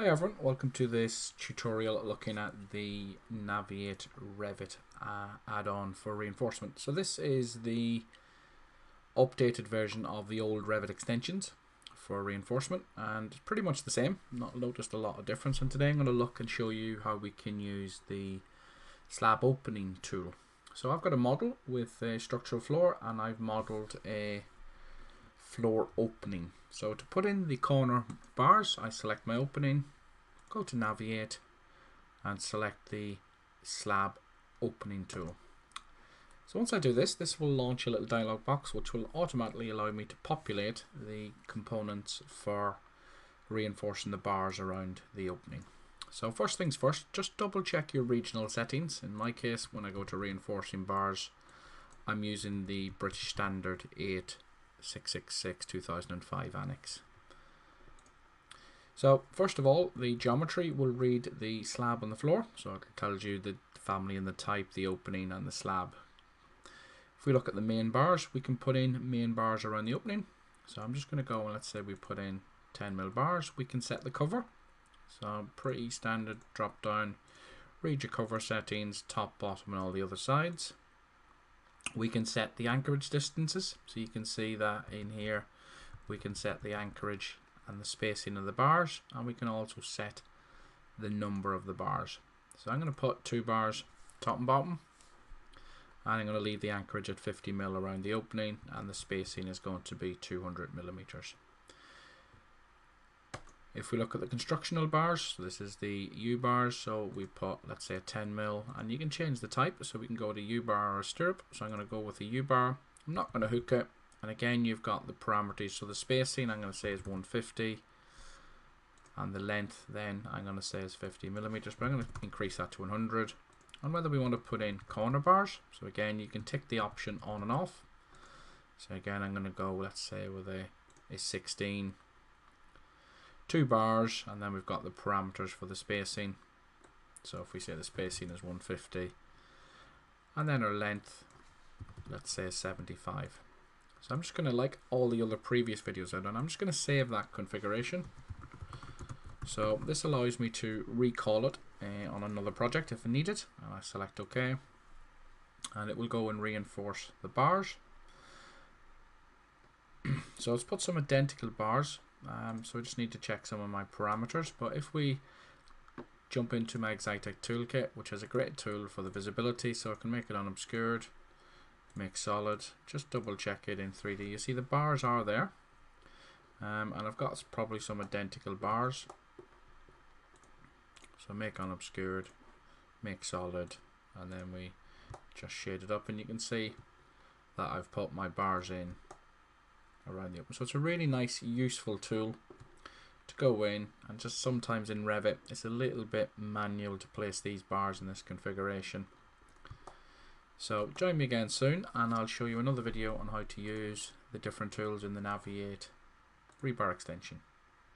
Hi everyone, welcome to this tutorial looking at the Naviate Revit add-on for reinforcement. So this is the updated version of the old Revit extensions for reinforcement, and it's pretty much the same. Not noticed a lot of difference, and today I'm going to look and show you how we can use the slab opening tool. So I've got a model with a structural floor and I've modeled a floor opening. So to put in the corner bars, I select my opening, go to Naviate and select the slab opening tool. So once I do this, this will launch a little dialog box which will automatically allow me to populate the components for reinforcing the bars around the opening. So first things first, just double check your regional settings. In my case, when I go to reinforcing bars, I'm using the British Standard 8666 2005 Annex. So first of all, the geometry will read the slab on the floor, so it tells you the family and the type, the opening and the slab. If we look at the main bars, we can put in main bars around the opening. So I'm just going to go and let's say we put in 10mm bars. We can set the cover. So pretty standard drop down, read your cover settings, top, bottom and all the other sides. We can set the anchorage distances, so you can see that in here we can set the anchorage and the spacing of the bars, and we can also set the number of the bars. So I'm going to put 2 bars top and bottom, and I'm going to leave the anchorage at 50mm around the opening, and the spacing is going to be 200mm. If we look at the constructional bars, so this is the U bars, so we put let's say a 10mm, and you can change the type, so we can go to U bar or a stirrup. So I'm going to go with a U bar. I'm not going to hook it, and again you've got the parameters. So the spacing I'm going to say is 150, and the length then I'm going to say is 50mm, but I'm going to increase that to 100. And whether we want to put in corner bars, so again you can tick the option on and off. So again I'm going to go let's say with a 16. 2 bars, and then we've got the parameters for the spacing. So if we say the spacing is 150, and then our length let's say 75. So I'm just going to, like all the other previous videos I've done, I'm just going to save that configuration. So this allows me to recall it on another project if I need it, and I select OK, and it will go and reinforce the bars. So let's put some identical bars. So I just need to check some of my parameters, but if we jump into my Exitec toolkit, which has a great tool for the visibility, so I can make it unobscured, make solid, just double check it in 3D. You see the bars are there, and I've got probably some identical bars. So make unobscured, make solid, and then we just shade it up, and you can see that I've put my bars in around the open. So it's a really nice useful tool to go in, and just sometimes in Revit it's a little bit manual to place these bars in this configuration. So join me again soon and I'll show you another video on how to use the different tools in the Naviate Rebar extension.